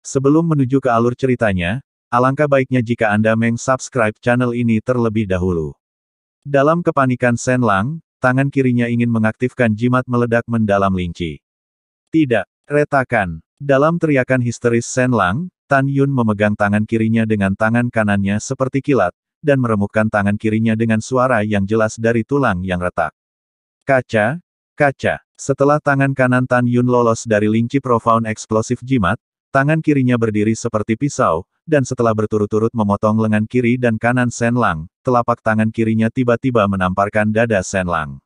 Sebelum menuju ke alur ceritanya, alangkah baiknya jika Anda meng-subscribe channel ini terlebih dahulu. Dalam kepanikan Shen Lang, tangan kirinya ingin mengaktifkan jimat meledak mendalam Lingqi. Tidak, retakan. Dalam teriakan histeris Shen Lang, Tan Yun memegang tangan kirinya dengan tangan kanannya seperti kilat, dan meremukkan tangan kirinya dengan suara yang jelas dari tulang yang retak. Kaca, kaca. Setelah tangan kanan Tan Yun lolos dari Lingqi Profound Explosive Jimat, tangan kirinya berdiri seperti pisau, dan setelah berturut-turut memotong lengan kiri dan kanan Shen Lang, telapak tangan kirinya tiba-tiba menamparkan dada Shen Lang.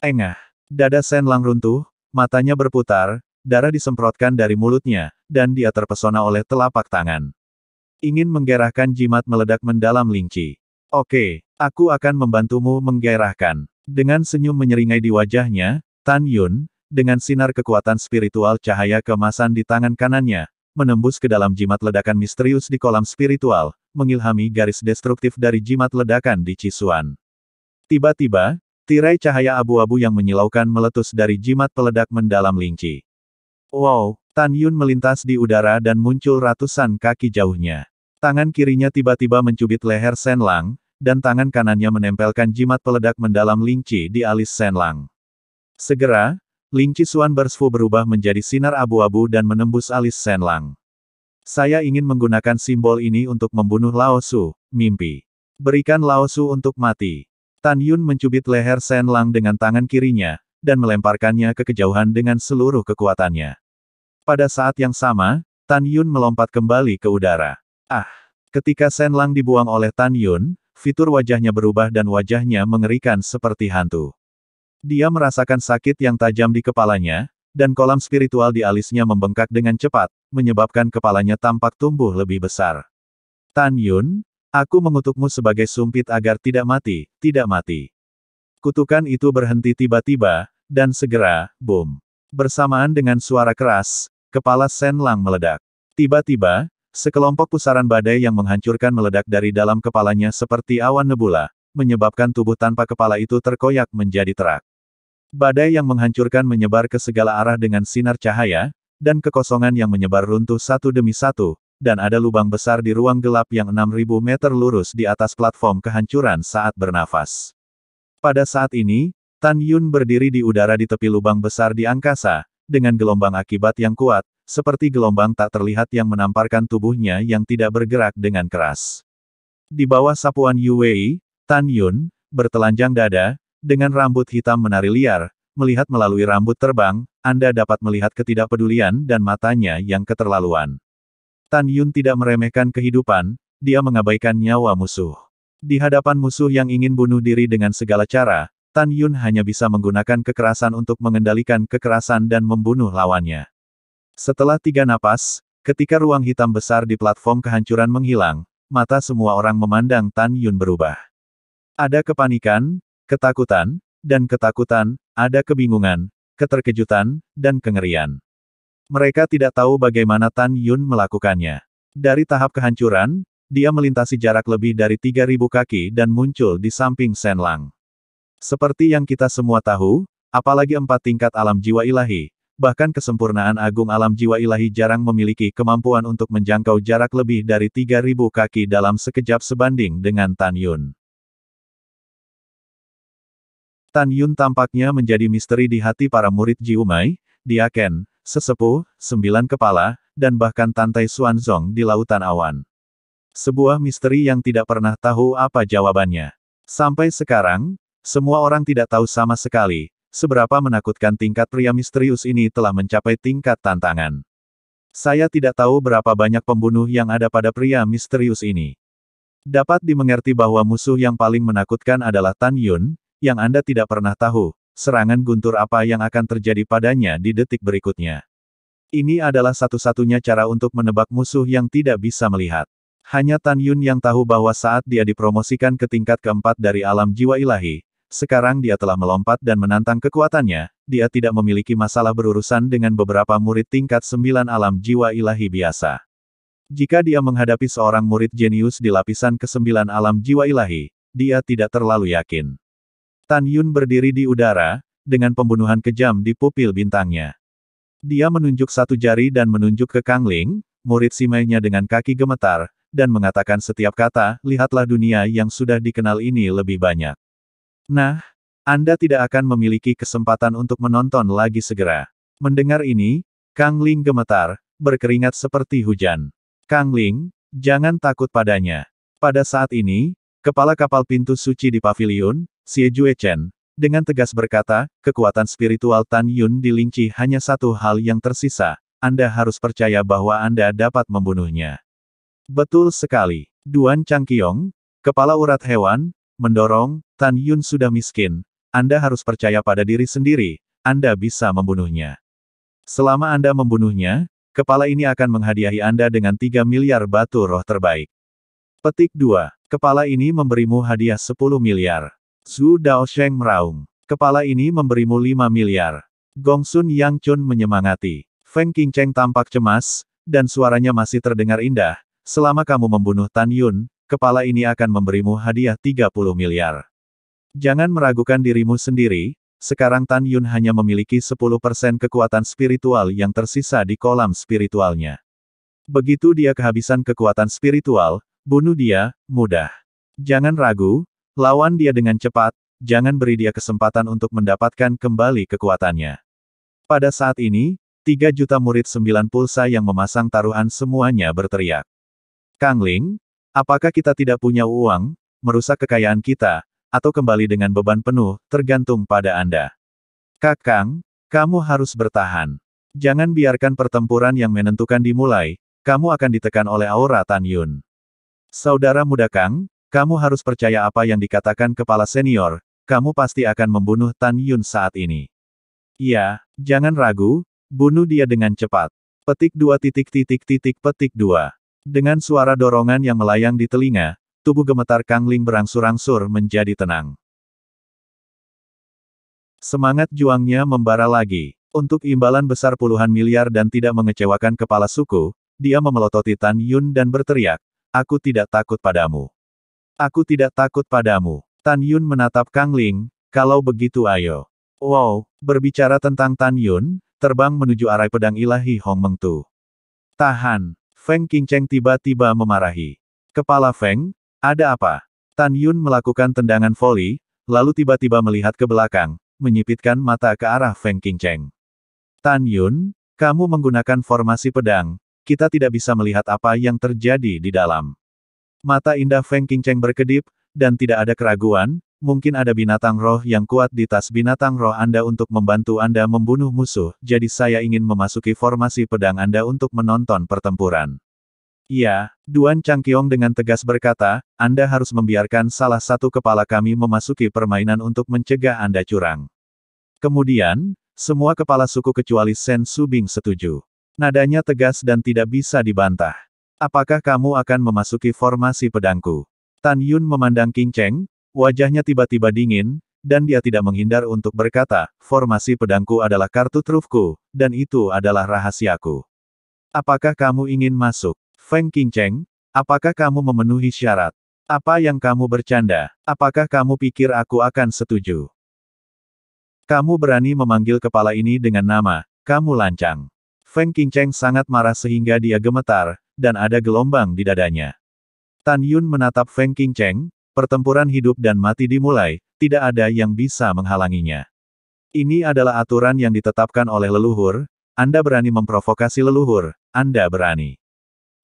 Engah. Dada Shen Lang runtuh, matanya berputar, darah disemprotkan dari mulutnya, dan dia terpesona oleh telapak tangan. Ingin menggerahkan jimat meledak mendalam Lingqi. Oke, aku akan membantumu menggerahkan. Dengan senyum menyeringai di wajahnya, Tan Yun, dengan sinar kekuatan spiritual cahaya keemasan di tangan kanannya, menembus ke dalam jimat ledakan misterius di kolam spiritual, mengilhami garis destruktif dari jimat ledakan di Cisuan. Tiba-tiba, tirai cahaya abu-abu yang menyilaukan meletus dari jimat peledak mendalam Lingqi. Wow, Tan Yun melintas di udara dan muncul ratusan kaki jauhnya. Tangan kirinya tiba-tiba mencubit leher Shen Lang, dan tangan kanannya menempelkan jimat peledak mendalam Lingqi di alis Shen Lang. Segera, Lingqi Xuan Bersfu berubah menjadi sinar abu-abu dan menembus alis Shen Lang. Saya ingin menggunakan simbol ini untuk membunuh Lao Su, mimpi. Berikan Lao Su untuk mati. Tan Yun mencubit leher Shen Lang dengan tangan kirinya, dan melemparkannya ke kejauhan dengan seluruh kekuatannya. Pada saat yang sama, Tan Yun melompat kembali ke udara. Ketika Shen Lang dibuang oleh Tan Yun, fitur wajahnya berubah dan wajahnya mengerikan seperti hantu. Dia merasakan sakit yang tajam di kepalanya, dan kolam spiritual di alisnya membengkak dengan cepat, menyebabkan kepalanya tampak tumbuh lebih besar. Tan Yun, aku mengutukmu sebagai sumpit agar tidak mati, tidak mati. Kutukan itu berhenti tiba-tiba, dan segera, boom. Bersamaan dengan suara keras, kepala Shen Lang meledak. Tiba-tiba, sekelompok pusaran badai yang menghancurkan meledak dari dalam kepalanya seperti awan nebula, menyebabkan tubuh tanpa kepala itu terkoyak menjadi terak. Badai yang menghancurkan menyebar ke segala arah dengan sinar cahaya, dan kekosongan yang menyebar runtuh satu demi satu, dan ada lubang besar di ruang gelap yang 6.000 meter lurus di atas platform kehancuran saat bernafas. Pada saat ini, Tan Yun berdiri di udara di tepi lubang besar di angkasa, dengan gelombang akibat yang kuat, seperti gelombang tak terlihat yang menamparkan tubuhnya yang tidak bergerak dengan keras. Di bawah sapuan Yu Wei, Tan Yun, bertelanjang dada, dengan rambut hitam menari liar, melihat melalui rambut terbang, Anda dapat melihat ketidakpedulian dan matanya yang keterlaluan. Tan Yun tidak meremehkan kehidupan, dia mengabaikan nyawa musuh. Di hadapan musuh yang ingin bunuh diri dengan segala cara, Tan Yun hanya bisa menggunakan kekerasan untuk mengendalikan kekerasan dan membunuh lawannya. Setelah 3 napas, ketika ruang hitam besar di platform kehancuran menghilang, mata semua orang memandang Tan Yun berubah. Ada kepanikan, ketakutan, dan ketakutan, ada kebingungan, keterkejutan, dan kengerian. Mereka tidak tahu bagaimana Tan Yun melakukannya. Dari tahap kehancuran, dia melintasi jarak lebih dari 3.000 kaki dan muncul di samping Shen Lang. Seperti yang kita semua tahu, apalagi 4 tingkat alam jiwa ilahi, bahkan kesempurnaan agung alam jiwa ilahi jarang memiliki kemampuan untuk menjangkau jarak lebih dari 3.000 kaki dalam sekejap sebanding dengan Tan Yun. Tan Yun tampaknya menjadi misteri di hati para murid Jiumai, Diaken, Sesepuh, 9 Kepala, dan bahkan Tantai Xuanzong di Lautan Awan. Sebuah misteri yang tidak pernah tahu apa jawabannya. Sampai sekarang, semua orang tidak tahu sama sekali, seberapa menakutkan tingkat pria misterius ini telah mencapai tingkat tantangan. Saya tidak tahu berapa banyak pembunuh yang ada pada pria misterius ini. Dapat dimengerti bahwa musuh yang paling menakutkan adalah Tan Yun, yang Anda tidak pernah tahu, serangan guntur apa yang akan terjadi padanya di detik berikutnya. Ini adalah satu-satunya cara untuk menebak musuh yang tidak bisa melihat. Hanya Tan Yun yang tahu bahwa saat dia dipromosikan ke tingkat keempat dari alam jiwa ilahi, sekarang dia telah melompat dan menantang kekuatannya, dia tidak memiliki masalah berurusan dengan beberapa murid tingkat 9 alam jiwa ilahi biasa. Jika dia menghadapi seorang murid jenius di lapisan ke-9 alam jiwa ilahi, dia tidak terlalu yakin. Tan Yun berdiri di udara, dengan pembunuhan kejam di pupil bintangnya. Dia menunjuk satu jari dan menunjuk ke Kang Ling, murid simainya dengan kaki gemetar, dan mengatakan setiap kata, lihatlah dunia yang sudah dikenal ini lebih banyak. Nah, Anda tidak akan memiliki kesempatan untuk menonton lagi segera. Mendengar ini, Kang Ling gemetar, berkeringat seperti hujan. Kang Ling, jangan takut padanya. Pada saat ini, kepala kapal pintu suci di paviliun, Xie Juechen, dengan tegas berkata, kekuatan spiritual Tan Yun di Lingqi hanya satu hal yang tersisa, Anda harus percaya bahwa Anda dapat membunuhnya. Betul sekali. Duan Changqiong, kepala urat hewan, mendorong, Tan Yun sudah miskin, Anda harus percaya pada diri sendiri, Anda bisa membunuhnya. Selama Anda membunuhnya, kepala ini akan menghadiahi Anda dengan 3 miliar batu roh terbaik. Petik 2. Kepala ini memberimu hadiah 10 miliar. Zhu Daosheng meraung. Kepala ini memberimu 5 miliar. Gongsun Yang Chun menyemangati. Feng Qingcheng tampak cemas, dan suaranya masih terdengar indah. Selama kamu membunuh Tan Yun, kepala ini akan memberimu hadiah 30 miliar. Jangan meragukan dirimu sendiri, sekarang Tan Yun hanya memiliki 10% kekuatan spiritual yang tersisa di kolam spiritualnya. Begitu dia kehabisan kekuatan spiritual, bunuh dia, mudah. Jangan ragu, lawan dia dengan cepat, jangan beri dia kesempatan untuk mendapatkan kembali kekuatannya. Pada saat ini, 3 juta murid 9 pulsa yang memasang taruhan semuanya berteriak. Kang Ling, apakah kita tidak punya uang, merusak kekayaan kita, atau kembali dengan beban penuh, tergantung pada Anda. Kakang, kamu harus bertahan. Jangan biarkan pertempuran yang menentukan dimulai, kamu akan ditekan oleh aura Tan Yun. Saudara muda Kang, kamu harus percaya apa yang dikatakan kepala senior, kamu pasti akan membunuh Tan Yun saat ini. Iya, jangan ragu, bunuh dia dengan cepat. Petik 2. Petik 2. Dengan suara dorongan yang melayang di telinga, tubuh gemetar Kang Ling berangsur-angsur menjadi tenang. Semangat juangnya membara lagi. Untuk imbalan besar puluhan miliar dan tidak mengecewakan kepala suku, dia memelototi Tan Yun dan berteriak, aku tidak takut padamu. Aku tidak takut padamu. Tan Yun menatap Kang Ling, kalau begitu ayo. Wow, berbicara tentang Tan Yun, terbang menuju arai pedang ilahi Hong Mengtu. Tahan. Feng Qingcheng tiba-tiba memarahi. Kepala Feng, ada apa? Tan Yun melakukan tendangan voli, lalu tiba-tiba melihat ke belakang, menyipitkan mata ke arah Feng Qingcheng. Tan Yun, kamu menggunakan formasi pedang, kita tidak bisa melihat apa yang terjadi di dalam. Mata indah Feng Qingcheng berkedip, dan tidak ada keraguan, mungkin ada binatang roh yang kuat di tas binatang roh Anda untuk membantu Anda membunuh musuh, jadi saya ingin memasuki formasi pedang Anda untuk menonton pertempuran. Iya, Duan Changqiong dengan tegas berkata, Anda harus membiarkan salah satu kepala kami memasuki permainan untuk mencegah Anda curang. Kemudian, semua kepala suku kecuali Sen Subing setuju. Nadanya tegas dan tidak bisa dibantah. Apakah kamu akan memasuki formasi pedangku? Tan Yun memandang Qingcheng, wajahnya tiba-tiba dingin, dan dia tidak menghindar untuk berkata, formasi pedangku adalah kartu trufku, dan itu adalah rahasiaku. Apakah kamu ingin masuk? Feng Qingcheng, apakah kamu memenuhi syarat? Apa yang kamu bercanda? Apakah kamu pikir aku akan setuju? Kamu berani memanggil kepala ini dengan nama, kamu lancang. Feng Qingcheng sangat marah sehingga dia gemetar, dan ada gelombang di dadanya. Tan Yun menatap Feng Qingcheng, pertempuran hidup dan mati dimulai, tidak ada yang bisa menghalanginya. Ini adalah aturan yang ditetapkan oleh leluhur, Anda berani memprovokasi leluhur, Anda berani.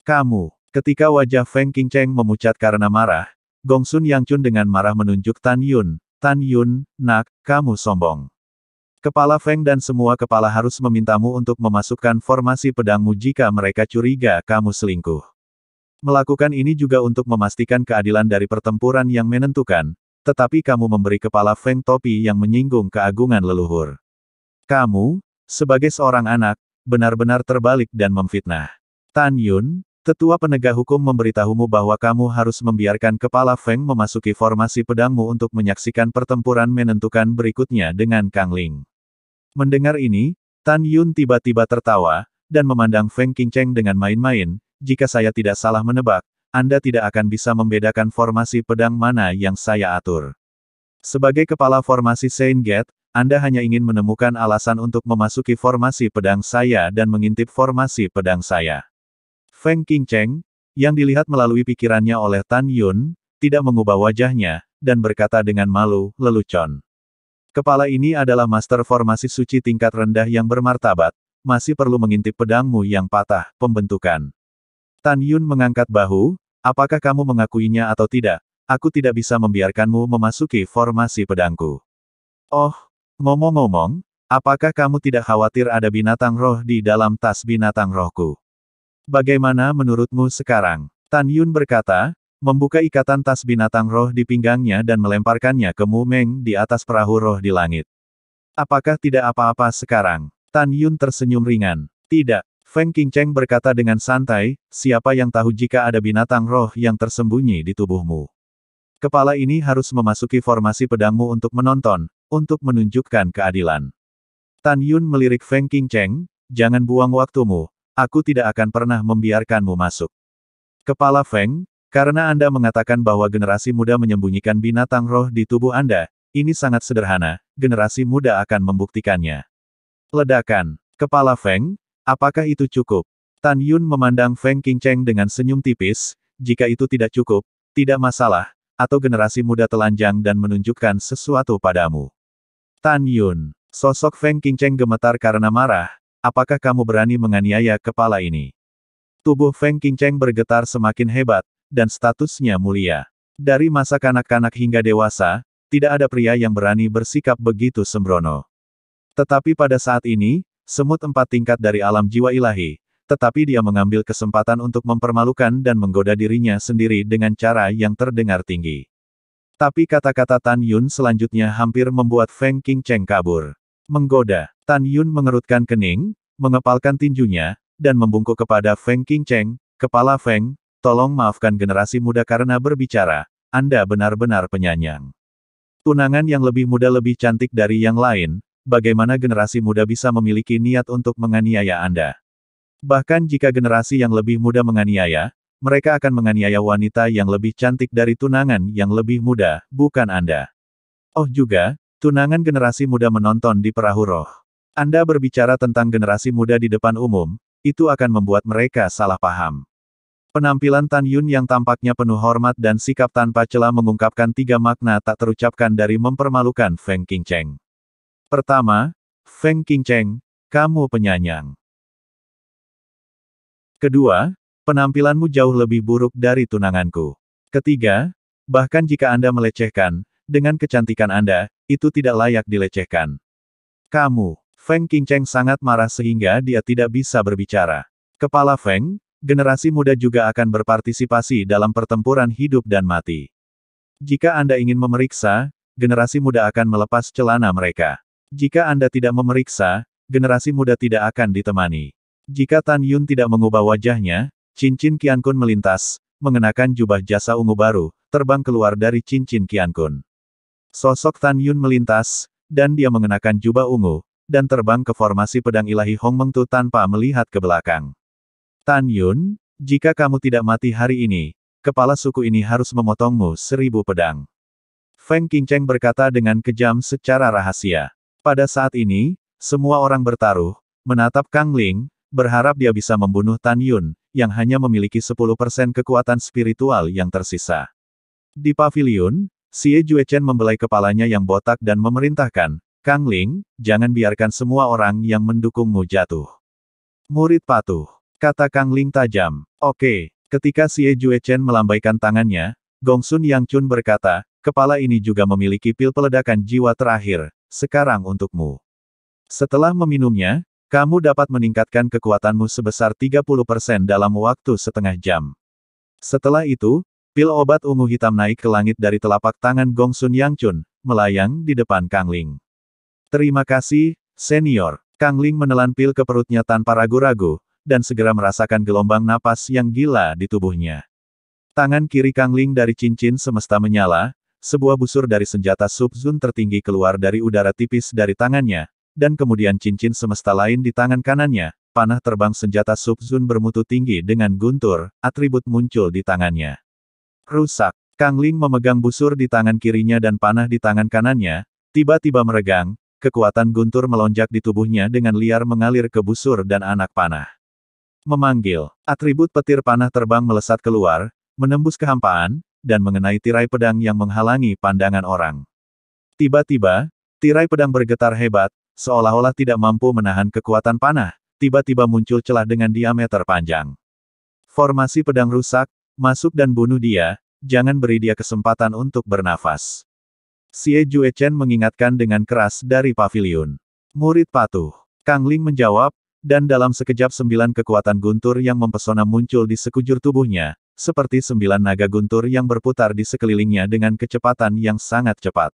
Kamu, ketika wajah Feng Qingcheng memucat karena marah, Gongsun Yang Chun dengan marah menunjuk Tan Yun, nak, kamu sombong. Kepala Feng dan semua kepala harus memintamu untuk memasukkan formasi pedangmu jika mereka curiga kamu selingkuh. Melakukan ini juga untuk memastikan keadilan dari pertempuran yang menentukan, tetapi kamu memberi kepala Feng topi yang menyinggung keagungan leluhur. Kamu, sebagai seorang anak, benar-benar terbalik dan memfitnah. Tan Yun, tetua penegak hukum memberitahumu bahwa kamu harus membiarkan kepala Feng memasuki formasi pedangmu untuk menyaksikan pertempuran menentukan berikutnya dengan Kang Ling. Mendengar ini, Tan Yun tiba-tiba tertawa, dan memandang Feng Qingcheng dengan main-main, jika saya tidak salah menebak, Anda tidak akan bisa membedakan formasi pedang mana yang saya atur. Sebagai kepala formasi Saint Gate, Anda hanya ingin menemukan alasan untuk memasuki formasi pedang saya dan mengintip formasi pedang saya. Feng Qingcheng, yang dilihat melalui pikirannya oleh Tan Yun, tidak mengubah wajahnya, dan berkata dengan malu, lelucon. Kepala ini adalah master formasi suci tingkat rendah yang bermartabat, masih perlu mengintip pedangmu yang patah, pembentukan. Tan Yun mengangkat bahu, apakah kamu mengakuinya atau tidak, aku tidak bisa membiarkanmu memasuki formasi pedangku. Oh, ngomong-ngomong, apakah kamu tidak khawatir ada binatang roh di dalam tas binatang rohku? Bagaimana menurutmu sekarang? Tan Yun berkata, membuka ikatan tas binatang roh di pinggangnya dan melemparkannya ke Mu Meng di atas perahu roh di langit. Apakah tidak apa-apa sekarang? Tan Yun tersenyum ringan. Tidak. Feng Qingcheng berkata dengan santai, siapa yang tahu jika ada binatang roh yang tersembunyi di tubuhmu? Kepala ini harus memasuki formasi pedangmu untuk menonton, untuk menunjukkan keadilan. Tan Yun melirik Feng Qingcheng, jangan buang waktumu. Aku tidak akan pernah membiarkanmu masuk. Kepala Feng, karena Anda mengatakan bahwa generasi muda menyembunyikan binatang roh di tubuh Anda, ini sangat sederhana, generasi muda akan membuktikannya. Ledakan. Kepala Feng, apakah itu cukup? Tan Yun memandang Feng Qingcheng dengan senyum tipis, jika itu tidak cukup, tidak masalah, atau generasi muda telanjang dan menunjukkan sesuatu padamu. Tan Yun, sosok Feng Qingcheng gemetar karena marah. Apakah kamu berani menganiaya kepala ini? Tubuh Feng Qingcheng bergetar semakin hebat, dan statusnya mulia. Dari masa kanak-kanak hingga dewasa, tidak ada pria yang berani bersikap begitu sembrono. Tetapi pada saat ini, semut 4 tingkat dari alam jiwa ilahi, tetapi dia mengambil kesempatan untuk mempermalukan dan menggoda dirinya sendiri dengan cara yang terdengar tinggi. Tapi kata-kata Tan Yun selanjutnya hampir membuat Feng Qingcheng kabur. Menggoda. Tan Yun mengerutkan kening, mengepalkan tinjunya, dan membungkuk kepada Feng Qingcheng, Kepala Feng, tolong maafkan generasi muda karena berbicara, Anda benar-benar penyanyang. Tunangan yang lebih muda lebih cantik dari yang lain, bagaimana generasi muda bisa memiliki niat untuk menganiaya Anda? Bahkan jika generasi yang lebih muda menganiaya, mereka akan menganiaya wanita yang lebih cantik dari tunangan yang lebih muda, bukan Anda. Oh juga, tunangan generasi muda menonton di perahu roh. Anda berbicara tentang generasi muda di depan umum, itu akan membuat mereka salah paham. Penampilan Tan Yun yang tampaknya penuh hormat dan sikap tanpa celah mengungkapkan 3 makna tak terucapkan dari mempermalukan Feng Qingcheng. Pertama, Feng Qingcheng, kamu penyanyang. Kedua, penampilanmu jauh lebih buruk dari tunanganku. Ketiga, bahkan jika Anda melecehkan, dengan kecantikan Anda, itu tidak layak dilecehkan. Kamu, Feng Qingcheng sangat marah sehingga dia tidak bisa berbicara. Kepala Feng, generasi muda juga akan berpartisipasi dalam pertempuran hidup dan mati. Jika Anda ingin memeriksa, generasi muda akan melepas celana mereka. Jika Anda tidak memeriksa, generasi muda tidak akan ditemani. Jika Tan Yun tidak mengubah wajahnya, cincin Qiankun melintas, mengenakan jubah jasa ungu baru, terbang keluar dari cincin Qiankun. Sosok Tan Yun melintas, dan dia mengenakan jubah ungu, dan terbang ke formasi pedang ilahi Hong Mengtu tanpa melihat ke belakang. Tan Yun, jika kamu tidak mati hari ini, kepala suku ini harus memotongmu 1000 pedang. Feng Qingcheng berkata dengan kejam secara rahasia. Pada saat ini, semua orang bertaruh, menatap Kang Ling, berharap dia bisa membunuh Tan Yun, yang hanya memiliki 10% kekuatan spiritual yang tersisa. Di paviliun, Xie Juechen membelai kepalanya yang botak dan memerintahkan, Kang Ling, jangan biarkan semua orang yang mendukungmu jatuh. Murid patuh, kata Kang Ling tajam. Oke, ketika Xie Juechen melambaikan tangannya, Gongsun Yangchun berkata, kepala ini juga memiliki pil peledakan jiwa terakhir, sekarang untukmu. Setelah meminumnya, kamu dapat meningkatkan kekuatanmu sebesar 30% dalam waktu setengah jam. Setelah itu, pil obat ungu hitam naik ke langit dari telapak tangan Gongsun Yangchun, melayang di depan Kang Ling. Terima kasih, senior. Kang Ling menelan pil ke perutnya tanpa ragu-ragu, dan segera merasakan gelombang napas yang gila di tubuhnya. Tangan kiri Kang Ling dari cincin semesta menyala, sebuah busur dari senjata Sub-Zun tertinggi keluar dari udara tipis dari tangannya, dan kemudian cincin semesta lain di tangan kanannya, panah terbang senjata Sub-Zun bermutu tinggi dengan guntur, atribut muncul di tangannya. Rusak. Kang Ling memegang busur di tangan kirinya dan panah di tangan kanannya, tiba-tiba meregang, kekuatan guntur melonjak di tubuhnya dengan liar mengalir ke busur dan anak panah. Memanggil. Atribut petir panah terbang melesat keluar, menembus kehampaan, dan mengenai tirai pedang yang menghalangi pandangan orang. Tiba-tiba, tirai pedang bergetar hebat, seolah-olah tidak mampu menahan kekuatan panah. Tiba-tiba muncul celah dengan diameter panjang. Formasi pedang rusak, masuk dan bunuh dia, jangan beri dia kesempatan untuk bernafas. Xie Juechen mengingatkan dengan keras dari paviliun. Murid patuh. Kang Ling menjawab, dan dalam sekejap 9 kekuatan guntur yang mempesona muncul di sekujur tubuhnya, seperti 9 naga guntur yang berputar di sekelilingnya dengan kecepatan yang sangat cepat.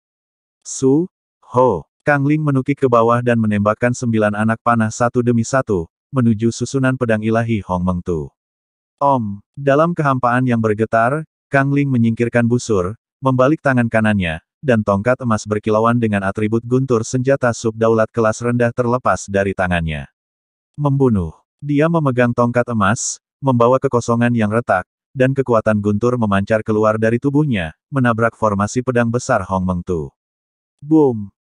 Su, Ho, Kang Ling menukik ke bawah dan menembakkan 9 anak panah satu demi satu, menuju susunan pedang ilahi Hong Meng Tu. Om, dalam kehampaan yang bergetar, Kang Ling menyingkirkan busur, membalik tangan kanannya, dan tongkat emas berkilauan dengan atribut guntur senjata subdaulat kelas rendah terlepas dari tangannya. Membunuh. Dia memegang tongkat emas, membawa kekosongan yang retak, dan kekuatan guntur memancar keluar dari tubuhnya, menabrak formasi pedang besar Hong Meng Tu. Boom!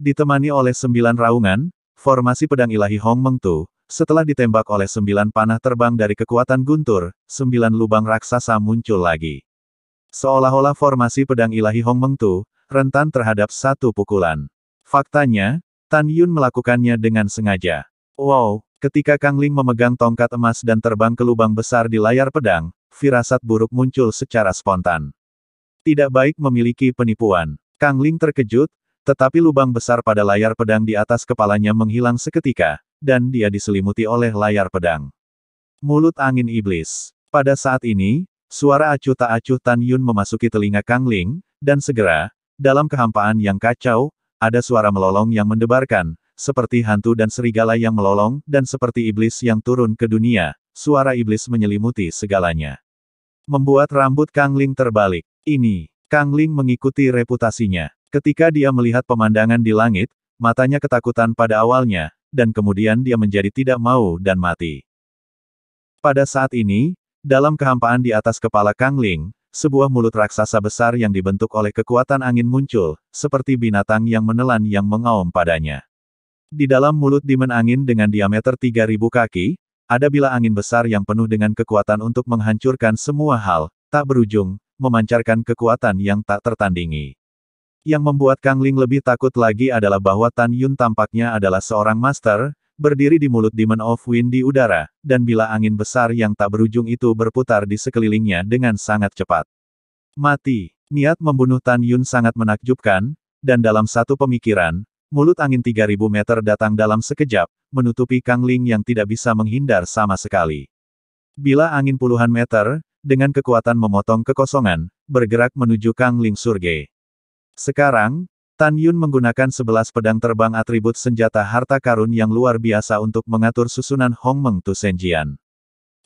Ditemani oleh 9 raungan, formasi pedang ilahi Hong Meng Tu, setelah ditembak oleh 9 panah terbang dari kekuatan guntur, 9 lubang raksasa muncul lagi. Seolah-olah formasi pedang ilahi Hong Meng Tu, rentan terhadap satu pukulan. Faktanya, Tan Yun melakukannya dengan sengaja. Wow, ketika Kang Ling memegang tongkat emas dan terbang ke lubang besar di layar pedang, firasat buruk muncul secara spontan. Tidak baik memiliki penipuan. Kang Ling terkejut, tetapi lubang besar pada layar pedang di atas kepalanya menghilang seketika, dan dia diselimuti oleh layar pedang. Mulut angin iblis. Pada saat ini, suara acuh tak acuh Tan Yun memasuki telinga Kang Ling, dan segera, dalam kehampaan yang kacau, ada suara melolong yang mendebarkan, seperti hantu dan serigala yang melolong, dan seperti iblis yang turun ke dunia, suara iblis menyelimuti segalanya. Membuat rambut Kang Ling terbalik. Ini, Kang Ling mengikuti reputasinya. Ketika dia melihat pemandangan di langit, matanya ketakutan pada awalnya, dan kemudian dia menjadi tidak mau dan mati. Pada saat ini, dalam kehampaan di atas kepala Kang Ling, sebuah mulut raksasa besar yang dibentuk oleh kekuatan angin muncul, seperti binatang yang menelan yang mengaum padanya. Di dalam mulut Demon Angin dengan diameter 3.000 kaki, ada bila angin besar yang penuh dengan kekuatan untuk menghancurkan semua hal, tak berujung, memancarkan kekuatan yang tak tertandingi. Yang membuat Kang Ling lebih takut lagi adalah bahwa Tan Yun tampaknya adalah seorang master, berdiri di mulut Demon of Wind di udara, dan bila angin besar yang tak berujung itu berputar di sekelilingnya dengan sangat cepat. Mati. Niat membunuh Tan Yun sangat menakjubkan, dan dalam satu pemikiran, mulut angin 3.000 meter datang dalam sekejap, menutupi Kang Ling yang tidak bisa menghindar sama sekali. Bila angin puluhan meter, dengan kekuatan memotong kekosongan, bergerak menuju Kang Ling Surge. Sekarang, Tan Yun menggunakan 11 pedang terbang atribut senjata harta karun yang luar biasa untuk mengatur susunan Hong Meng Tu Senjian.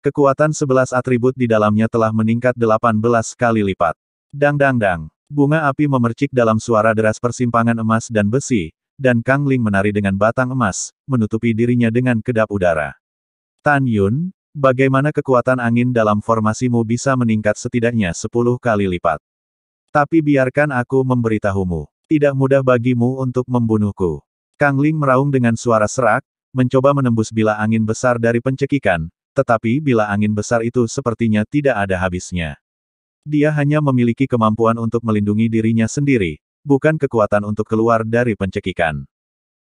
Kekuatan 11 atribut di dalamnya telah meningkat 18 kali lipat. Dang dang dang. Bunga api memercik dalam suara deras persimpangan emas dan besi, dan Kang Ling menari dengan batang emas, menutupi dirinya dengan kedap udara. Tan Yun, bagaimana kekuatan angin dalam formasimu bisa meningkat setidaknya 10 kali lipat? Tapi biarkan aku memberitahumu. Tidak mudah bagimu untuk membunuhku. Kang Ling meraung dengan suara serak, mencoba menembus bila angin besar dari pencekikan, tetapi bila angin besar itu sepertinya tidak ada habisnya. Dia hanya memiliki kemampuan untuk melindungi dirinya sendiri, bukan kekuatan untuk keluar dari pencekikan.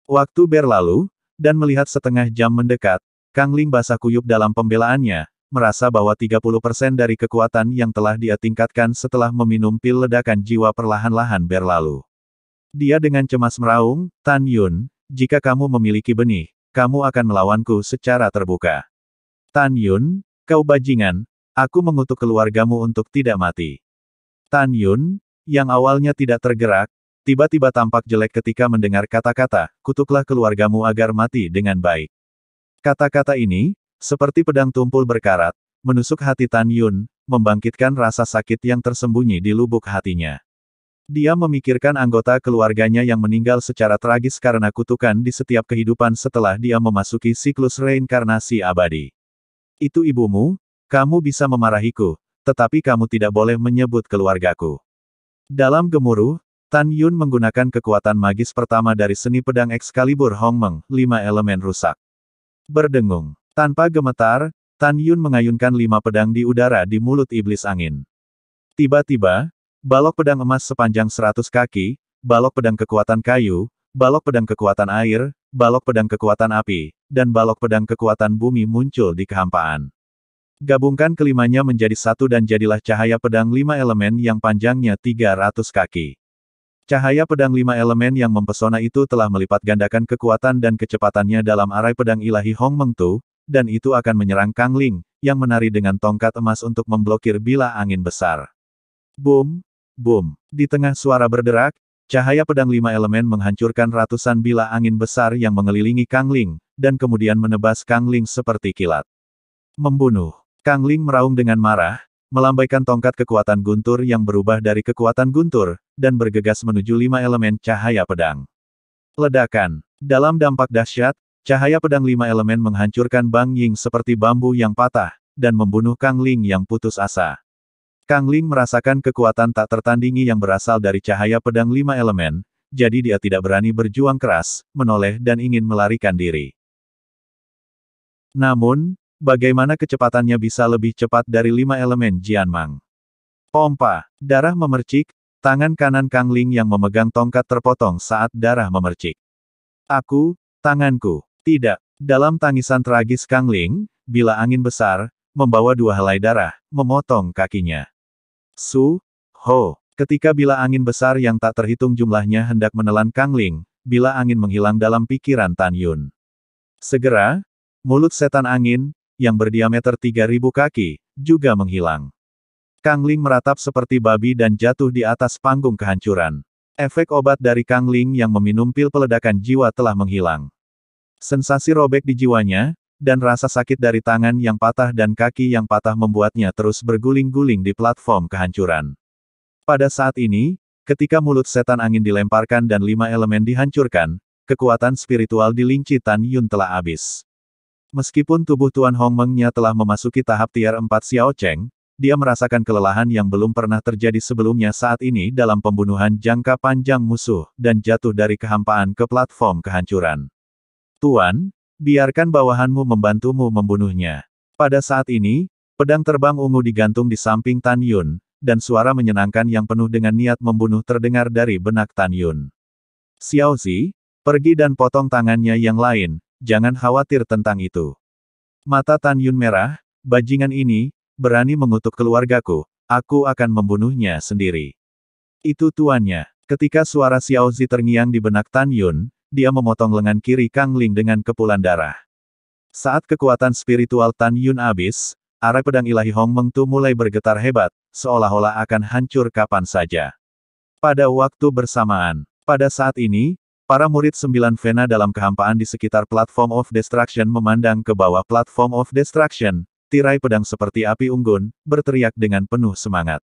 Waktu berlalu, dan melihat setengah jam mendekat, Kang Ling basah kuyup dalam pembelaannya, merasa bahwa 30% dari kekuatan yang telah dia tingkatkan setelah meminum pil ledakan jiwa perlahan-lahan berlalu. Dia dengan cemas meraung, Tan Yun, jika kamu memiliki benih, kamu akan melawanku secara terbuka. Tan Yun, kau bajingan, aku mengutuk keluargamu untuk tidak mati. Tan Yun, yang awalnya tidak tergerak, tiba-tiba tampak jelek ketika mendengar kata-kata, kutuklah keluargamu agar mati dengan baik. Kata-kata ini, seperti pedang tumpul berkarat, menusuk hati Tan Yun, membangkitkan rasa sakit yang tersembunyi di lubuk hatinya. Dia memikirkan anggota keluarganya yang meninggal secara tragis karena kutukan di setiap kehidupan setelah dia memasuki siklus reinkarnasi abadi. Itu ibumu, kamu bisa memarahiku, tetapi kamu tidak boleh menyebut keluargaku. Dalam gemuruh, Tan Yun menggunakan kekuatan magis pertama dari seni pedang Excalibur Hong Meng, 5 elemen rusak. Berdengung. Tanpa gemetar, Tan Yun mengayunkan 5 pedang di udara di mulut iblis angin. Tiba-tiba, balok pedang emas sepanjang 100 kaki, balok pedang kekuatan kayu, balok pedang kekuatan air, balok pedang kekuatan api, dan balok pedang kekuatan bumi muncul di kehampaan. Gabungkan kelimanya menjadi satu dan jadilah cahaya pedang 5 elemen yang panjangnya 300 kaki. Cahaya pedang 5 elemen yang mempesona itu telah melipat gandakan kekuatan dan kecepatannya dalam arai pedang ilahi Hong Meng Tu, dan itu akan menyerang Kang Ling, yang menari dengan tongkat emas untuk memblokir bila angin besar. Boom! Boom! Di tengah suara berderak, cahaya pedang 5 elemen menghancurkan ratusan bila angin besar yang mengelilingi Kang Ling, dan kemudian menebas Kang Ling seperti kilat. Membunuh. Kang Ling meraung dengan marah, melambaikan tongkat kekuatan guntur yang berubah dari kekuatan guntur, dan bergegas menuju 5 elemen cahaya pedang. Ledakan. Dalam dampak dahsyat, cahaya pedang 5 elemen menghancurkan Bang Ying seperti bambu yang patah, dan membunuh Kang Ling yang putus asa. Kang Ling merasakan kekuatan tak tertandingi yang berasal dari cahaya pedang 5 elemen, jadi dia tidak berani berjuang keras, menoleh dan ingin melarikan diri. Namun, bagaimana kecepatannya bisa lebih cepat dari 5 elemen Jianmang? Pompa. Darah memercik, tangan kanan Kang Ling yang memegang tongkat terpotong saat darah memercik. Tanganku. Tidak. Dalam tangisan tragis Kang Ling, bila angin besar, membawa 2 helai darah, memotong kakinya. Ho. Ketika bila angin besar yang tak terhitung jumlahnya hendak menelan Kang Ling, bila angin menghilang dalam pikiran Tan Yun. Segera, mulut setan angin, yang berdiameter 3000 kaki, juga menghilang. Kang Ling meratap seperti babi dan jatuh di atas panggung kehancuran. Efek obat dari Kang Ling yang meminum pil peledakan jiwa telah menghilang. Sensasi robek di jiwanya, dan rasa sakit dari tangan yang patah dan kaki yang patah membuatnya terus berguling-guling di platform kehancuran. Pada saat ini, ketika mulut setan angin dilemparkan dan 5 elemen dihancurkan, kekuatan spiritual di Ling Chi Tan Yun telah habis. Meskipun tubuh Tuan Hong Meng-nya telah memasuki tahap tier 4 Xiao Cheng, dia merasakan kelelahan yang belum pernah terjadi sebelumnya saat ini dalam pembunuhan jangka panjang musuh, dan jatuh dari kehampaan ke platform kehancuran. Tuan, biarkan bawahanmu membantumu membunuhnya. Pada saat ini, pedang terbang ungu digantung di samping Tan Yun, dan suara menyenangkan yang penuh dengan niat membunuh terdengar dari benak Tan Yun. Xiao Zi, pergi dan potong tangannya yang lain, jangan khawatir tentang itu. Mata Tan Yun merah, bajingan ini, berani mengutuk keluargaku, aku akan membunuhnya sendiri. Itu tuannya. Ketika suara Xiao Zi terngiang di benak Tan Yun, dia memotong lengan kiri Kang Ling dengan kepulan darah. Saat kekuatan spiritual Tan Yun habis, arai pedang ilahi Hong Meng Tu mulai bergetar hebat, seolah-olah akan hancur kapan saja. Pada waktu bersamaan, pada saat ini, para murid 9 Vena dalam kehampaan di sekitar Platform of Destruction memandang ke bawah Platform of Destruction, tirai pedang seperti api unggun, berteriak dengan penuh semangat.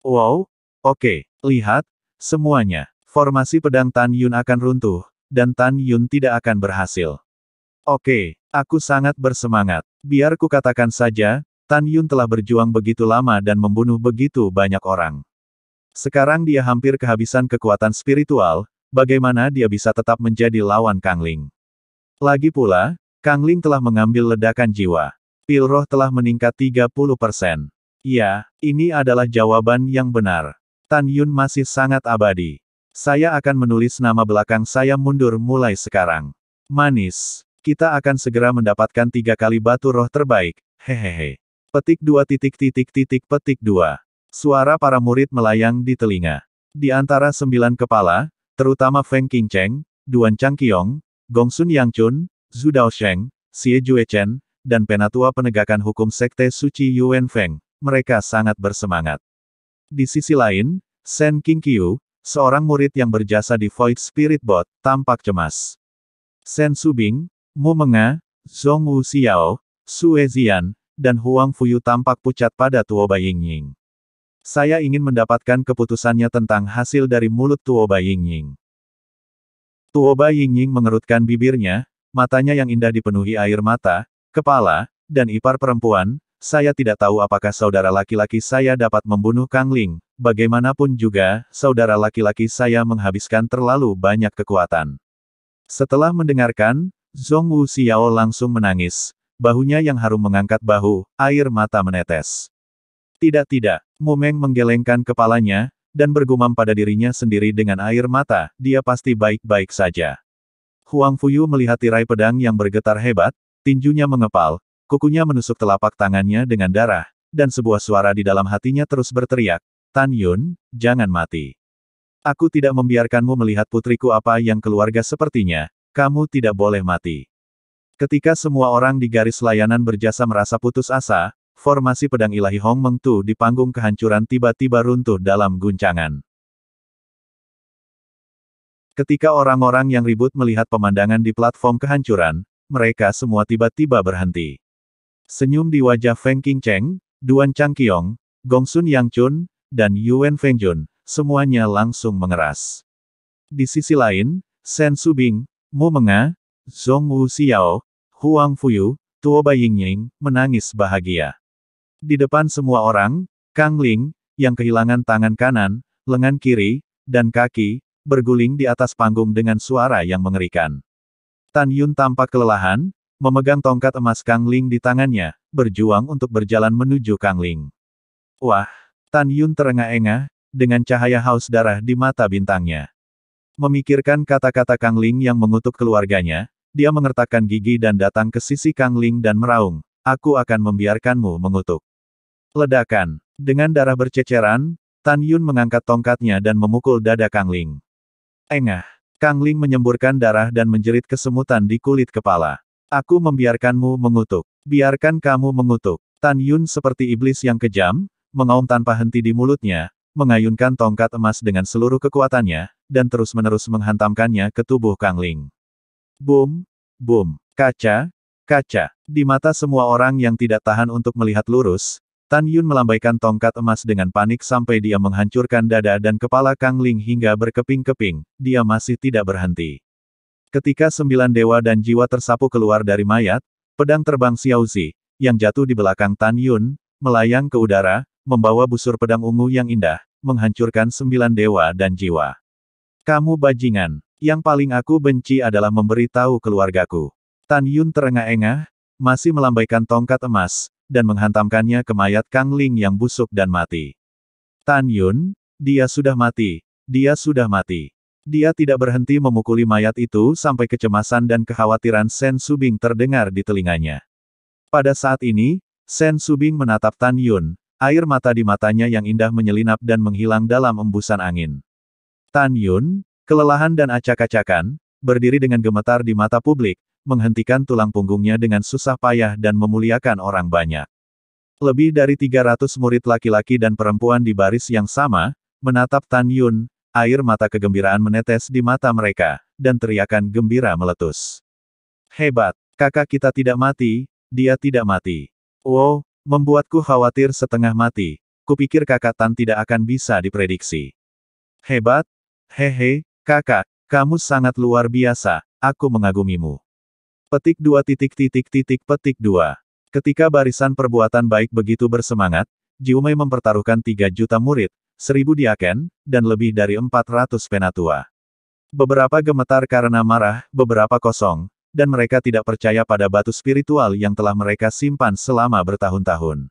Wow, oke, lihat, semuanya, formasi pedang Tan Yun akan runtuh, dan Tan Yun tidak akan berhasil. Oke, aku sangat bersemangat. Biar ku katakan saja, Tan Yun telah berjuang begitu lama dan membunuh begitu banyak orang. Sekarang dia hampir kehabisan kekuatan spiritual, bagaimana dia bisa tetap menjadi lawan Kang Ling? Lagi pula, Kang Ling telah mengambil ledakan jiwa. Pil roh telah meningkat 30%. Ya, ini adalah jawaban yang benar. Tan Yun masih sangat abadi. Saya akan menulis nama belakang saya mundur mulai sekarang. Manis. Kita akan segera mendapatkan 3 kali batu roh terbaik, hehehe. Petik 2 petik 2. Suara para murid melayang di telinga. Di antara 9 kepala, terutama Feng Qingcheng, Duan Changqiong, Gongsun Yangchun, Zhu Daosheng, Xie Juechen, dan penatua penegakan hukum Sekte Suci Yuan Feng, mereka sangat bersemangat. Di sisi lain, Shen Qingqiu, seorang murid yang berjasa di Void Spirit Bot, tampak cemas. Shen Subing, Mu Menga, Zhong Wu Xiao, Sue Zian, dan Huang Fuyu tampak pucat pada Tuo Baiying. Saya ingin mendapatkan keputusannya tentang hasil dari mulut Tuo Baiying. Tuo Baiying mengerutkan bibirnya, matanya yang indah dipenuhi air mata, kepala, dan ipar perempuan. Saya tidak tahu apakah saudara laki-laki saya dapat membunuh Kang Ling, bagaimanapun juga, saudara laki-laki saya menghabiskan terlalu banyak kekuatan. Setelah mendengarkan, Zhong Wu Xiao langsung menangis, bahunya yang harum mengangkat bahu, air mata menetes. Tidak, Mu Meng menggelengkan kepalanya, dan bergumam pada dirinya sendiri dengan air mata, dia pasti baik-baik saja. Huang Fuyu melihat tirai pedang yang bergetar hebat, tinjunya mengepal, kukunya menusuk telapak tangannya dengan darah, dan sebuah suara di dalam hatinya terus berteriak, Tan Yun, jangan mati. Aku tidak membiarkanmu melihat putriku apa yang keluarga sepertinya, kamu tidak boleh mati. Ketika semua orang di garis layanan berjasa merasa putus asa, formasi pedang ilahi Hong Meng Tu di panggung kehancuran tiba-tiba runtuh dalam guncangan. Ketika orang-orang yang ribut melihat pemandangan di platform kehancuran, mereka semua tiba-tiba berhenti. Senyum di wajah Feng Qingcheng, Duan Changqiong, Gongsun Yangchun, dan Yuan Fengjun, semuanya langsung mengeras. Di sisi lain, Shen Subing, Mu Menga, Zhong Wu Xiao, Huang Fuyu, Tuo Baiying menangis bahagia. Di depan semua orang, Kang Ling, yang kehilangan tangan kanan, lengan kiri, dan kaki, berguling di atas panggung dengan suara yang mengerikan. Tan Yun tampak kelelahan, memegang tongkat emas Kang Ling di tangannya, berjuang untuk berjalan menuju Kang Ling. Wah! Tan Yun terengah-engah, dengan cahaya haus darah di mata bintangnya. Memikirkan kata-kata Kang Ling yang mengutuk keluarganya, dia mengertakkan gigi dan datang ke sisi Kang Ling dan meraung, aku akan membiarkanmu mengutuk. Ledakan. Dengan darah berceceran, Tan Yun mengangkat tongkatnya dan memukul dada Kang Ling. Engah. Kang Ling menyemburkan darah dan menjerit kesemutan di kulit kepala. Aku membiarkanmu mengutuk. Biarkan kamu mengutuk. Tan Yun seperti iblis yang kejam, mengaum tanpa henti di mulutnya, mengayunkan tongkat emas dengan seluruh kekuatannya, dan terus-menerus menghantamkannya ke tubuh Kang Ling. Boom! Boom! Kaca! Kaca! Di mata semua orang yang tidak tahan untuk melihat lurus, Tan Yun melambaikan tongkat emas dengan panik sampai dia menghancurkan dada dan kepala Kang Ling hingga berkeping-keping, dia masih tidak berhenti. Ketika 9 dewa dan jiwa tersapu keluar dari mayat, pedang terbang Xiaozi, yang jatuh di belakang Tan Yun, melayang ke udara, membawa busur pedang ungu yang indah, menghancurkan 9 dewa dan jiwa. Kamu bajingan. Yang paling aku benci adalah memberi tahu keluargaku. Tan Yun terengah-engah, masih melambaikan tongkat emas, dan menghantamkannya ke mayat Kang Ling yang busuk dan mati. Tan Yun, dia sudah mati. Dia sudah mati. Dia tidak berhenti memukuli mayat itu sampai kecemasan dan kekhawatiran Shen Subing terdengar di telinganya. Pada saat ini, Shen Subing menatap Tan Yun, air mata di matanya yang indah menyelinap dan menghilang dalam embusan angin. Tan Yun, kelelahan dan acak-acakan, berdiri dengan gemetar di mata publik, menghentikan tulang punggungnya dengan susah payah dan memuliakan orang banyak. Lebih dari 300 murid laki-laki dan perempuan di baris yang sama, menatap Tan Yun, air mata kegembiraan menetes di mata mereka, dan teriakan gembira meletus. Hebat, kakak kita tidak mati, dia tidak mati. Wow, membuatku khawatir setengah mati, kupikir kakak Tan tidak akan bisa diprediksi. Hebat, hehe, kakak, kamu sangat luar biasa, aku mengagumimu. Petik 2 petik 2. Ketika barisan perbuatan baik begitu bersemangat, Jiumei mempertaruhkan 3 juta murid, 1000 diaken, dan lebih dari 400 penatua. Beberapa gemetar karena marah, beberapa kosong, dan mereka tidak percaya pada batu spiritual yang telah mereka simpan selama bertahun-tahun.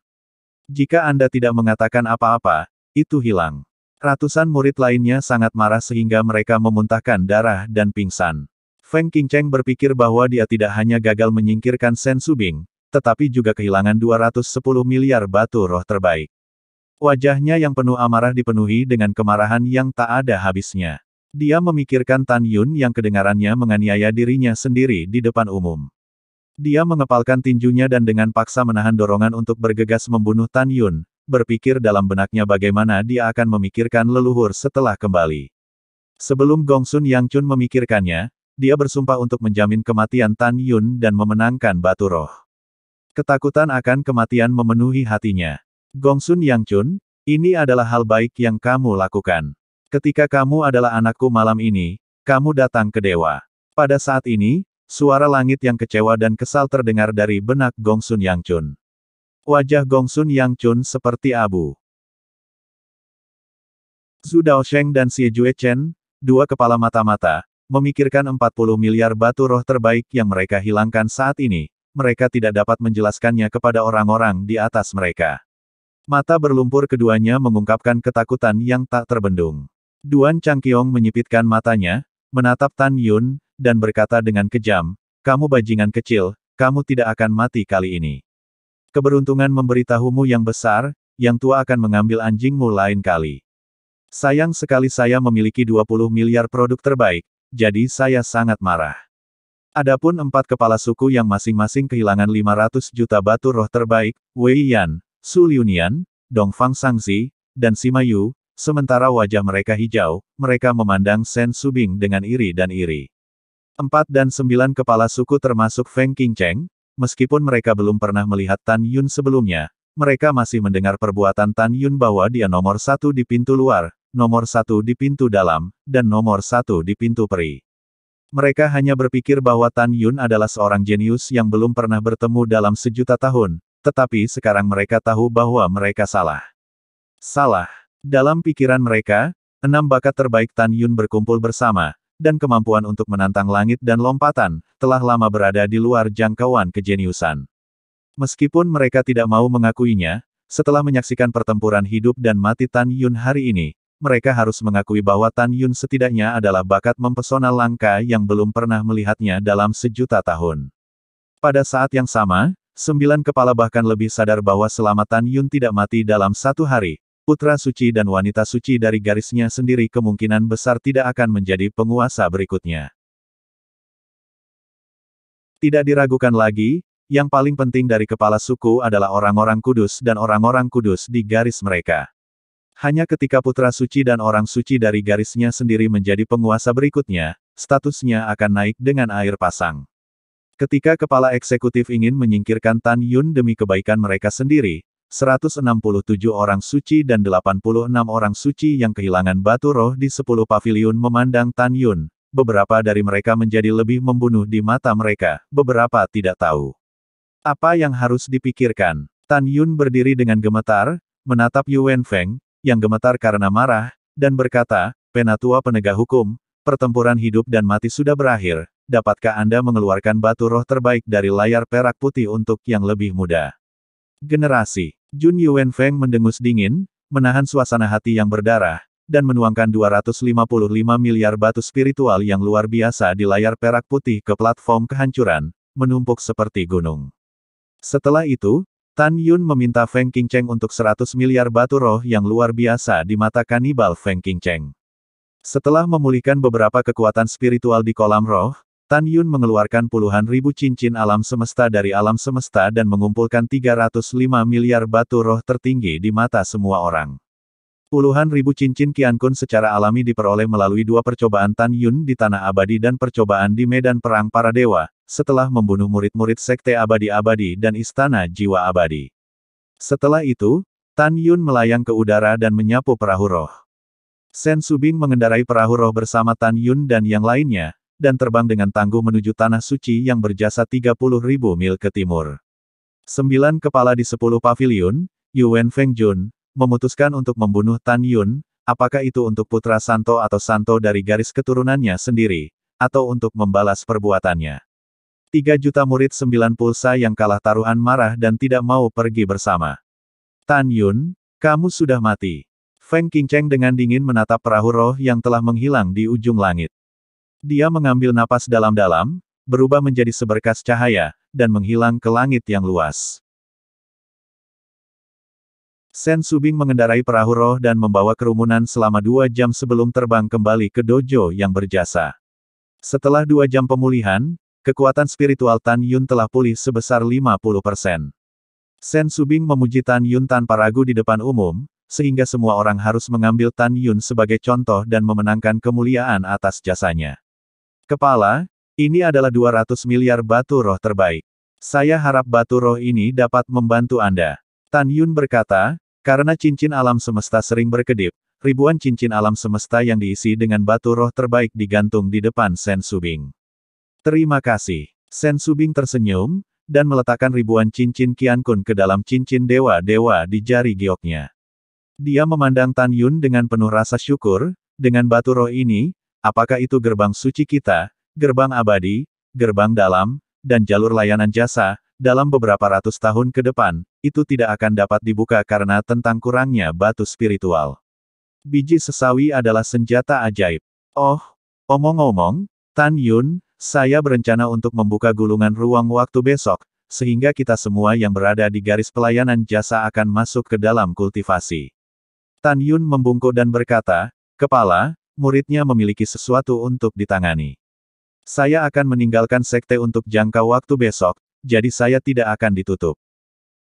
Jika Anda tidak mengatakan apa-apa, itu hilang. Ratusan murid lainnya sangat marah sehingga mereka memuntahkan darah dan pingsan. Feng Qingcheng berpikir bahwa dia tidak hanya gagal menyingkirkan Shen Subing, tetapi juga kehilangan 210 miliar batu roh terbaik. Wajahnya yang penuh amarah dipenuhi dengan kemarahan yang tak ada habisnya. Dia memikirkan Tan Yun yang kedengarannya menganiaya dirinya sendiri di depan umum. Dia mengepalkan tinjunya dan dengan paksa menahan dorongan untuk bergegas membunuh Tan Yun, berpikir dalam benaknya bagaimana dia akan memikirkan leluhur setelah kembali. Sebelum Gongsun Yangchun memikirkannya, dia bersumpah untuk menjamin kematian Tan Yun dan memenangkan batu roh. Ketakutan akan kematian memenuhi hatinya. Gongsun Yangchun, ini adalah hal baik yang kamu lakukan. Ketika kamu adalah anakku malam ini, kamu datang ke dewa. Pada saat ini, suara langit yang kecewa dan kesal terdengar dari benak Gongsun Yangchun. Wajah Gongsun Yangchun seperti abu. Zhu Daosheng dan Xie Juechen, dua kepala mata-mata, memikirkan 40 miliar batu roh terbaik yang mereka hilangkan saat ini, mereka tidak dapat menjelaskannya kepada orang-orang di atas mereka. Mata berlumpur keduanya mengungkapkan ketakutan yang tak terbendung. Duan Changqiong menyipitkan matanya, menatap Tan Yun, dan berkata dengan kejam, "Kamu bajingan kecil, kamu tidak akan mati kali ini. Keberuntungan memberitahumu yang besar, yang tua akan mengambil anjingmu lain kali. Sayang sekali saya memiliki 20 miliar produk terbaik, jadi saya sangat marah." Adapun 4 kepala suku yang masing-masing kehilangan 500 juta batu roh terbaik, Wei Yan, Su Liunian, Dongfang Sangzi, dan Sima Yu, sementara wajah mereka hijau, mereka memandang Sen Subing dengan iri dan iri. 4 dan 9 kepala suku termasuk Feng Qingcheng, meskipun mereka belum pernah melihat Tan Yun sebelumnya, mereka masih mendengar perbuatan Tan Yun bahwa dia nomor 1 di pintu luar, nomor 1 di pintu dalam, dan nomor 1 di pintu peri. Mereka hanya berpikir bahwa Tan Yun adalah seorang jenius yang belum pernah bertemu dalam sejuta tahun, tetapi sekarang mereka tahu bahwa mereka salah. Salah. Dalam pikiran mereka, 6 bakat terbaik Tan Yun berkumpul bersama, dan kemampuan untuk menantang langit dan lompatan, telah lama berada di luar jangkauan kejeniusan. Meskipun mereka tidak mau mengakuinya, setelah menyaksikan pertempuran hidup dan mati Tan Yun hari ini, mereka harus mengakui bahwa Tan Yun setidaknya adalah bakat mempesona langka yang belum pernah melihatnya dalam sejuta tahun. Pada saat yang sama, 9 kepala bahkan lebih sadar bahwa selama Tan Yun tidak mati dalam satu hari, putra suci dan wanita suci dari garisnya sendiri kemungkinan besar tidak akan menjadi penguasa berikutnya. Tidak diragukan lagi, yang paling penting dari kepala suku adalah orang-orang kudus dan orang-orang kudus di garis mereka. Hanya ketika putra suci dan orang suci dari garisnya sendiri menjadi penguasa berikutnya, statusnya akan naik dengan air pasang. Ketika kepala eksekutif ingin menyingkirkan Tan Yun demi kebaikan mereka sendiri, 167 orang suci dan 86 orang suci yang kehilangan batu roh di 10 paviliun memandang Tan Yun. Beberapa dari mereka menjadi lebih membunuh di mata mereka, beberapa tidak tahu apa yang harus dipikirkan. Tan Yun berdiri dengan gemetar, menatap Yu Wenfeng, yang gemetar karena marah, dan berkata, "Penatua penegak hukum, pertempuran hidup dan mati sudah berakhir, dapatkah Anda mengeluarkan batu roh terbaik dari layar perak putih untuk yang lebih muda?" Generasi. Jun Yuwenfeng mendengus dingin, menahan suasana hati yang berdarah, dan menuangkan 255 miliar batu spiritual yang luar biasa di layar perak putih ke platform kehancuran, menumpuk seperti gunung. Setelah itu, Tan Yun meminta Feng Qingcheng untuk 100 miliar batu roh yang luar biasa di mata kanibal Feng Qingcheng. Setelah memulihkan beberapa kekuatan spiritual di kolam roh, Tan Yun mengeluarkan puluhan ribu cincin alam semesta dari alam semesta dan mengumpulkan 305 miliar batu roh tertinggi di mata semua orang. Puluhan ribu cincin Qiankun secara alami diperoleh melalui 2 percobaan Tan Yun di Tanah Abadi dan percobaan di Medan Perang Para Dewa, setelah membunuh murid-murid Sekte Abadi-Abadi dan Istana Jiwa Abadi. Setelah itu, Tan Yun melayang ke udara dan menyapu perahu roh. Sen Subing mengendarai perahu roh bersama Tan Yun dan yang lainnya, dan terbang dengan tangguh menuju tanah suci yang berjasa 30.000 mil ke timur. 9 kepala di 10 paviliun, Yu Wenfeng Jun, memutuskan untuk membunuh Tan Yun, apakah itu untuk putra Santo atau Santo dari garis keturunannya sendiri, atau untuk membalas perbuatannya. 3 juta murid 9 pulsa yang kalah taruhan marah dan tidak mau pergi bersama. "Tan Yun, kamu sudah mati." Feng Qingcheng dengan dingin menatap perahu roh yang telah menghilang di ujung langit. Dia mengambil napas dalam-dalam, berubah menjadi seberkas cahaya, dan menghilang ke langit yang luas. Sen Subing mengendarai perahu roh dan membawa kerumunan selama 2 jam sebelum terbang kembali ke dojo yang berjasa. Setelah 2 jam pemulihan, kekuatan spiritual Tan Yun telah pulih sebesar 50%. Sen Subing memuji Tan Yun tanpa ragu di depan umum, sehingga semua orang harus mengambil Tan Yun sebagai contoh dan memenangkan kemuliaan atas jasanya. "Kepala, ini adalah 200 miliar batu roh terbaik. Saya harap batu roh ini dapat membantu Anda." Tan Yun berkata, karena cincin alam semesta sering berkedip, ribuan cincin alam semesta yang diisi dengan batu roh terbaik digantung di depan Sen Subing. "Terima kasih." Sen Subing tersenyum, dan meletakkan ribuan cincin Qiankun ke dalam cincin dewa-dewa di jari gioknya. Dia memandang Tan Yun dengan penuh rasa syukur, "Dengan batu roh ini, apakah itu gerbang suci kita, gerbang abadi, gerbang dalam, dan jalur layanan jasa, dalam beberapa ratus tahun ke depan, itu tidak akan dapat dibuka karena tentang kurangnya batu spiritual. Biji sesawi adalah senjata ajaib. Oh, omong-omong, Tan Yun, saya berencana untuk membuka gulungan ruang waktu besok, sehingga kita semua yang berada di garis pelayanan jasa akan masuk ke dalam kultivasi. Tan Yun membungkuk dan berkata, Kepala, muridnya memiliki sesuatu untuk ditangani. Saya akan meninggalkan sekte untuk jangka waktu besok, jadi saya tidak akan ditutup.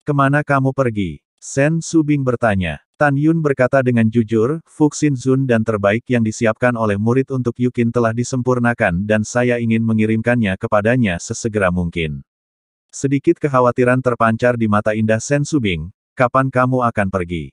Kemana kamu pergi? Sen Subing bertanya. Tan Yun berkata dengan jujur, Fuxin Zun dan terbaik yang disiapkan oleh murid untuk Yukin telah disempurnakan dan saya ingin mengirimkannya kepadanya sesegera mungkin. Sedikit kekhawatiran terpancar di mata indah Sen Subing, kapan kamu akan pergi?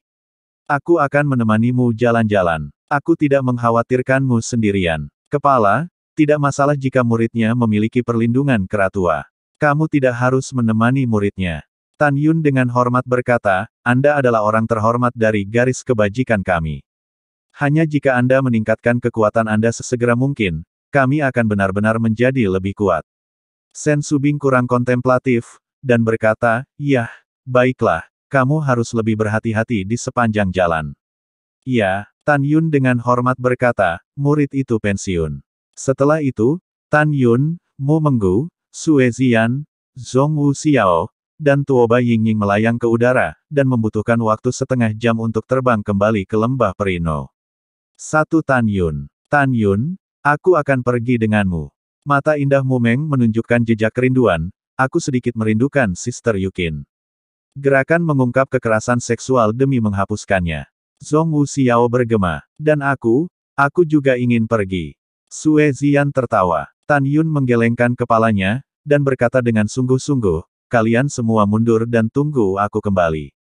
Aku akan menemanimu jalan-jalan. Aku tidak mengkhawatirkanmu sendirian. Kepala, tidak masalah jika muridnya memiliki perlindungan keratua. Kamu tidak harus menemani muridnya. Tan Yun dengan hormat berkata, Anda adalah orang terhormat dari garis kebajikan kami. Hanya jika Anda meningkatkan kekuatan Anda sesegera mungkin, kami akan benar-benar menjadi lebih kuat. Sen Subing kurang kontemplatif, dan berkata, Yah, baiklah, kamu harus lebih berhati-hati di sepanjang jalan. Iya, Tan Yun dengan hormat berkata, murid itu pensiun. Setelah itu, Tan Yun, Mu Menggu, Sue Ziyan, Zhong Wu Xiao, dan Tuoba Yingying melayang ke udara, dan membutuhkan waktu setengah jam untuk terbang kembali ke lembah Perino. 1 Tan Yun. Tan Yun, aku akan pergi denganmu. Mata indah Mumeng menunjukkan jejak kerinduan, aku sedikit merindukan Sister Yukin. Gerakan mengungkap kekerasan seksual demi menghapuskannya. Zhong Wu Xiao bergema, dan aku juga ingin pergi. Sue Ziyan tertawa. Tan Yun menggelengkan kepalanya, dan berkata dengan sungguh-sungguh, kalian semua mundur dan tunggu aku kembali.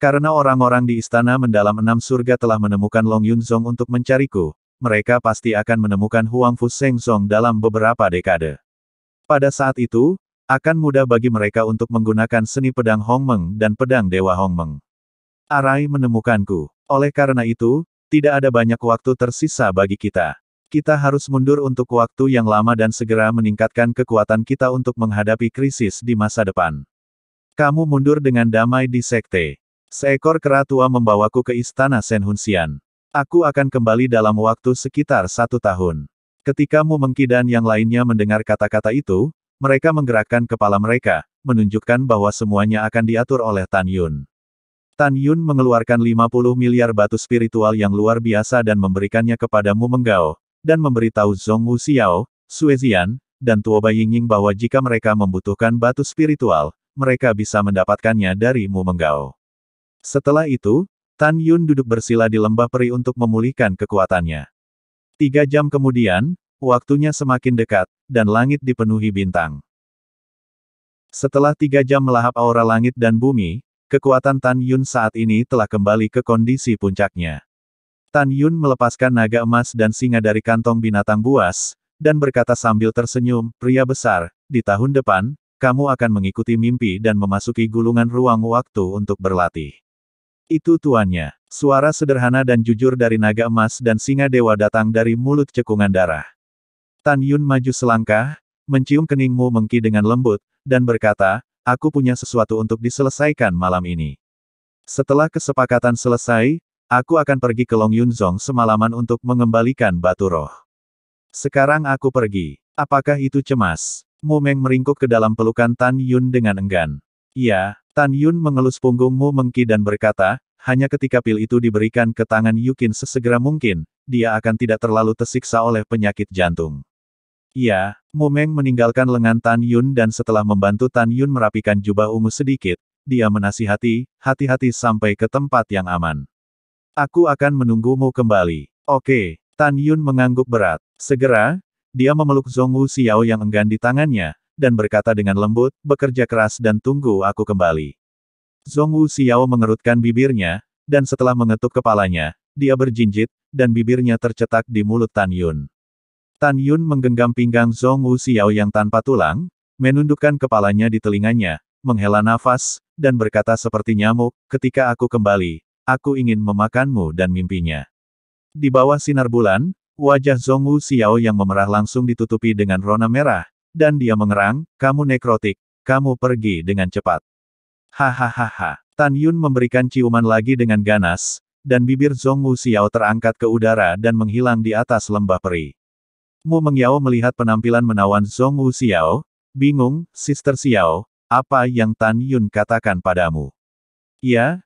Karena orang-orang di istana mendalam 6 surga telah menemukan Long Yunzong untuk mencariku, mereka pasti akan menemukan Huang Fu Shengzong dalam beberapa dekade. Pada saat itu, akan mudah bagi mereka untuk menggunakan seni pedang Hongmeng dan pedang Dewa Hongmeng. Arai menemukanku. Oleh karena itu, tidak ada banyak waktu tersisa bagi kita. Kita harus mundur untuk waktu yang lama dan segera meningkatkan kekuatan kita untuk menghadapi krisis di masa depan. Kamu mundur dengan damai di sekte. Seekor kera tua membawaku ke istana Senhunsian. Aku akan kembali dalam waktu sekitar 1 tahun. Ketika Mu Mengqi dan yang lainnya mendengar kata-kata itu, mereka menggerakkan kepala mereka, menunjukkan bahwa semuanya akan diatur oleh Tan Yun. Tan Yun mengeluarkan 50 miliar batu spiritual yang luar biasa dan memberikannya kepada Mu Menggao, dan memberitahu Zhong Wu Xiao, Sue Ziyan, dan Tuoba Yingying bahwa jika mereka membutuhkan batu spiritual, mereka bisa mendapatkannya dari Mu Menggao. Setelah itu, Tan Yun duduk bersila di lembah peri untuk memulihkan kekuatannya. 3 jam kemudian, waktunya semakin dekat, dan langit dipenuhi bintang. Setelah 3 jam melahap aura langit dan bumi, kekuatan Tan Yun saat ini telah kembali ke kondisi puncaknya. Tan Yun melepaskan naga emas dan singa dari kantong binatang buas, dan berkata sambil tersenyum, pria besar, di tahun depan, kamu akan mengikuti mimpi dan memasuki gulungan ruang waktu untuk berlatih. Itu tuannya. Suara sederhana dan jujur dari naga emas dan singa dewa datang dari mulut cekungan darah. Tan Yun maju selangkah, mencium kening Mu Mengqi dengan lembut, dan berkata, aku punya sesuatu untuk diselesaikan malam ini. Setelah kesepakatan selesai, aku akan pergi ke Long Yunzong semalaman untuk mengembalikan batu roh. Sekarang aku pergi. Apakah itu cemas? Mu Meng meringkuk ke dalam pelukan Tan Yun dengan enggan. Iya, Tan Yun mengelus punggung Mu Mengqi dan berkata, hanya ketika pil itu diberikan ke tangan Yukin sesegera mungkin, dia akan tidak terlalu tersiksa oleh penyakit jantung. Iya, Mu Meng meninggalkan lengan Tan Yun dan setelah membantu Tan Yun merapikan jubah ungu sedikit, dia menasihati, hati-hati sampai ke tempat yang aman. Aku akan menunggumu kembali. Oke, Tan Yun mengangguk berat. Segera, dia memeluk Zhong Wu Xiao yang enggan di tangannya, dan berkata dengan lembut, bekerja keras dan tunggu aku kembali. Zhong Wu Xiao mengerutkan bibirnya, dan setelah mengetuk kepalanya, dia berjinjit, dan bibirnya tercetak di mulut Tan Yun. Tan Yun menggenggam pinggang Zhong Wu Xiao yang tanpa tulang, menundukkan kepalanya di telinganya, menghela nafas, dan berkata seperti nyamuk, ketika aku kembali, aku ingin memakanmu dan mimpinya. Di bawah sinar bulan, wajah Zhong Wu Xiao yang memerah langsung ditutupi dengan rona merah, dan dia mengerang, kamu nekrotik, kamu pergi dengan cepat. Hahaha. Tan Yun memberikan ciuman lagi dengan ganas, dan bibir Zhong Wu Xiao terangkat ke udara dan menghilang di atas lembah peri. Mu Mengyao melihat penampilan menawan Zhong Wu Xiao, bingung, Sister Xiao, apa yang Tan Yun katakan padamu? Ya,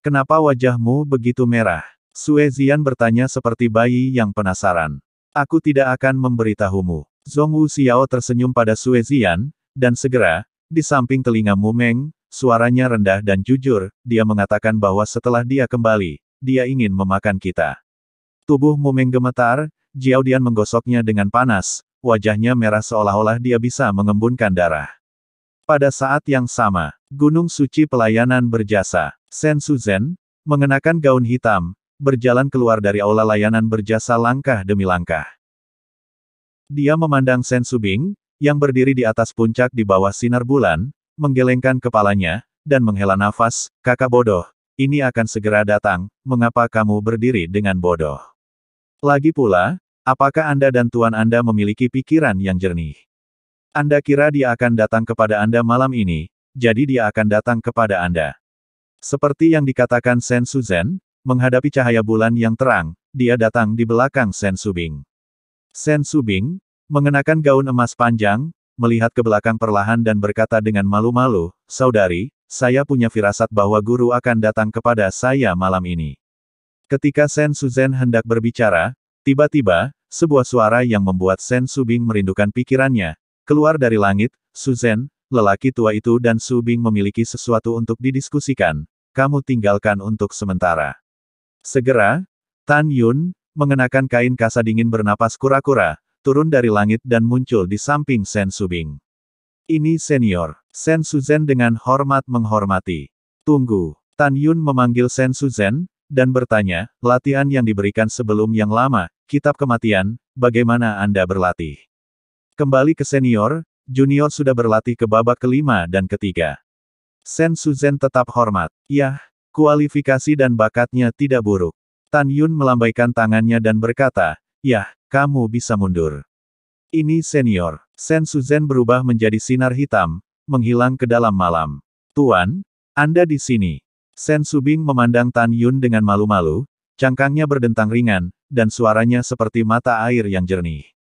kenapa wajahmu begitu merah? Sue Zian bertanya seperti bayi yang penasaran. Aku tidak akan memberitahumu. Zhong Wu Xiao tersenyum pada Sue Zian, dan segera, di samping telinga Mu Meng, suaranya rendah dan jujur, dia mengatakan bahwa setelah dia kembali, dia ingin memakan kita. Tubuh Mu Meng gemetar, Jiao Dian menggosoknya dengan panas, wajahnya merah seolah-olah dia bisa mengembunkan darah. Pada saat yang sama, Gunung Suci Pelayanan Berjasa, Sen Suzhen, mengenakan gaun hitam, berjalan keluar dari aula layanan berjasa langkah demi langkah. Dia memandang Sen Subing, yang berdiri di atas puncak di bawah sinar bulan, menggelengkan kepalanya, dan menghela nafas, kakak bodoh, ini akan segera datang, mengapa kamu berdiri dengan bodoh? Lagi pula, apakah Anda dan Tuan Anda memiliki pikiran yang jernih? Anda kira dia akan datang kepada Anda malam ini, jadi dia akan datang kepada Anda. Seperti yang dikatakan Sen Suzhen, menghadapi cahaya bulan yang terang, dia datang di belakang Sen Subing. Sen Subing, mengenakan gaun emas panjang, melihat ke belakang perlahan dan berkata dengan malu-malu, saudari, saya punya firasat bahwa guru akan datang kepada saya malam ini. Ketika Sen Suzhen hendak berbicara, tiba-tiba, sebuah suara yang membuat Sen Subing merindukan pikirannya, keluar dari langit, Suzhen, lelaki tua itu dan Subing memiliki sesuatu untuk didiskusikan, kamu tinggalkan untuk sementara. Segera, Tan Yun, mengenakan kain kasa dingin bernapas kura-kura, turun dari langit dan muncul di samping Sen Subing. Ini senior. Sen Suzhen dengan hormat menghormati. Tunggu. Tan Yun memanggil Sen Suzhen, dan bertanya, latihan yang diberikan sebelum yang lama, kitab kematian, bagaimana Anda berlatih? Kembali ke senior, junior sudah berlatih ke babak kelima dan ketiga. Sen Suzhen tetap hormat. Yah, kualifikasi dan bakatnya tidak buruk. Tan Yun melambaikan tangannya dan berkata, yah, kamu bisa mundur. Ini senior. Sen Suzhen berubah menjadi sinar hitam, menghilang ke dalam malam. Tuan, Anda di sini. Sen Subing memandang Tan Yun dengan malu-malu, cangkangnya berdentang ringan, dan suaranya seperti mata air yang jernih.